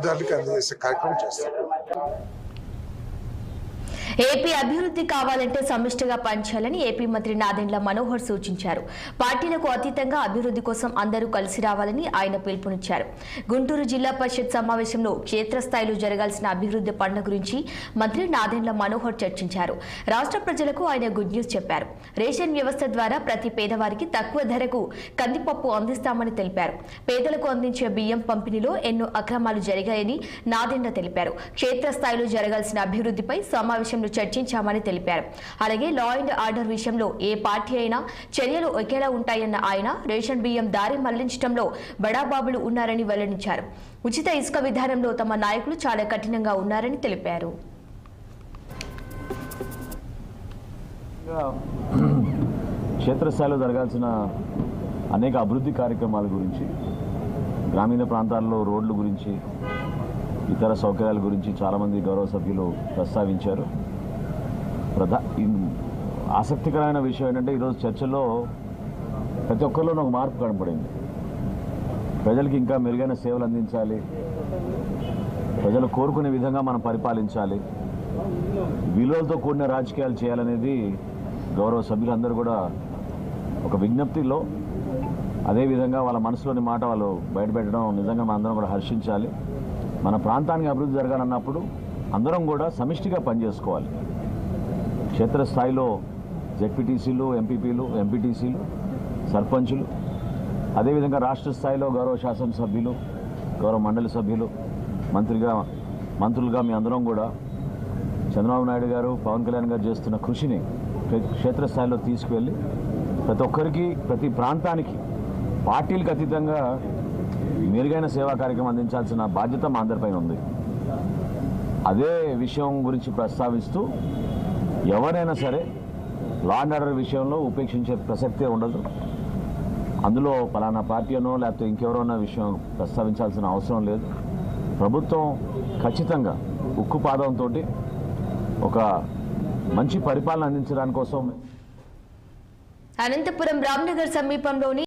లబ్ధిదారులకు అందజేసే కార్యక్రమం చేస్తాం. ఏపీ అభివృద్ధి కావాలంటే సమిష్టిగా పనిచేయాలని ఏపీ మంత్రి నాదెండ్ల మనోహర్ సూచించారు. పార్టీలకు అతీతంగా అభివృద్ధి కోసం అందరూ కలిసి రావాలని ఆయన పిలుపునిచ్చారు. గుంటూరు జిల్లా పరిషత్ సమావేశంలో క్షేత్రస్థాయిలో జరగాల్సిన అభివృద్ధి పనుల గురించి మంత్రి నాదెండ్ల మనోహర్ చర్చించారు. రాష్ట్ర ప్రజలకు ఆయన గుడ్ న్యూస్ చెప్పారు. రేషన్ వ్యవస్థ ద్వారా ప్రతి పేదవారికి తక్కువ ధరకు కందిపప్పు అందిస్తామని తెలిపారు. పేదలకు అందించే బియ్యం పంపిణీలో ఎన్నో అక్రమాలు జరిగాయని నాదెండ్ల తెలిపారు. క్షేత్రస్థాయిలో జరగాల్సిన అభివృద్ధిపై సమావేశంలో చర్చించామని తెలిపారు. అలాగే లా అండ్ ఆర్డర్ విషయంలో ఏ పార్టీ అయినా చర్యలు ఒకేలా ఉంటాయన్న ఆయన రేషన్ బియ్యం దారి మళ్లించడంలో బడాబాబులు ఉన్నారని వెల్లడించారు. ఉచిత ఇసుక విధానంలో తమ నాయకులు చాలా కఠినంగా ఉన్నారని తెలిపారు. క్షేత్రస్థాయిలో జరగాల్సిన అనేక అభివృద్ధి కార్యక్రమాల గురించి, గ్రామీణ ప్రాంతాల్లో రోడ్ల గురించి, ఇతర సౌకర్యాల గురించి చాలామంది గౌరవ సభ్యులు ప్రస్తావించారు. ఆసక్తికరమైన విషయం ఏంటంటే ఈరోజు చర్చలో ప్రతి ఒక్కరిలోనూ ఒక మార్పు కనపడింది. ప్రజలకు ఇంకా మెరుగైన సేవలు అందించాలి, ప్రజలు కోరుకునే విధంగా మనం పరిపాలించాలి, విలువలతో కూడిన రాజకీయాలు చేయాలనేది గౌరవ సభ్యులందరూ కూడా ఒక విజ్ఞప్తిలో, అదేవిధంగా వాళ్ళ మనసులోని మాట వాళ్ళు బయటపెట్టడం నిజంగా మన అందరం కూడా హర్షించాలి. మన ప్రాంతానికి అభివృద్ధి జరగాలన్నప్పుడు అందరం కూడా సమిష్టిగా పనిచేసుకోవాలి. క్షేత్రస్థాయిలో జెడ్పీటీసీలు, ఎంపీపీలు, ఎంపీటీసీలు, సర్పంచులు, అదేవిధంగా రాష్ట్ర స్థాయిలో గౌరవ శాసనసభ్యులు, గౌరవ మండలి సభ్యులు, మంత్రులుగా మీ అందరం కూడా చంద్రబాబు నాయుడు గారు, పవన్ కళ్యాణ్ గారు చేస్తున్న కృషిని క్షేత్రస్థాయిలో తీసుకువెళ్ళి ప్రతి ఒక్కరికి, ప్రతి ప్రాంతానికి పార్టీలకు అతీతంగా మెరుగైన సేవా కార్యక్రమం అందించాల్సిన బాధ్యత మా అందరిపైన ఉంది. అదే విషయం గురించి ప్రస్తావిస్తూ ఎవరైనా సరే లా అండ్ ఆర్డర్ విషయంలో ఉపేక్షించే ప్రసక్తే ఉండదు. అందులో పలానా పార్టీ అనో లేకపోతే ఇంకెవరన్నా విషయం ప్రస్తావించాల్సిన అవసరం లేదు. ప్రభుత్వం ఖచ్చితంగా ఉక్కు పాదంతో ఒక మంచి పరిపాలన అందించడానికి కోసం అనంతపురం రామ్నగర్ సమీపంలోని